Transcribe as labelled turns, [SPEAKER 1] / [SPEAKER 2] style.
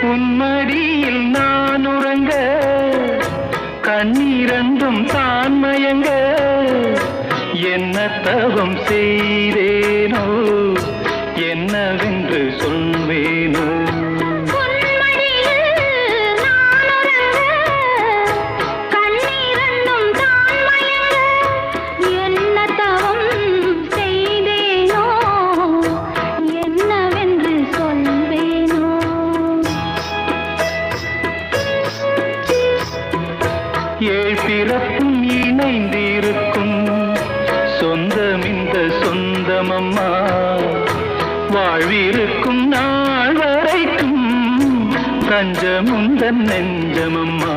[SPEAKER 1] உன்மடியில் நான் உறங்க கண்ணீரண்டும் தான் மயங்க என்ன தவம் செய்தேனோ என்னவென்று சொல்வேனோ ஏழ் பிறப்பும் இணைந்திருக்கும் சொந்தம் இந்த சொந்தமம்மா வாழ்விருக்கும் நாள் வரைக்கும் தஞ்சமுந்தன் நெஞ்சமம்மா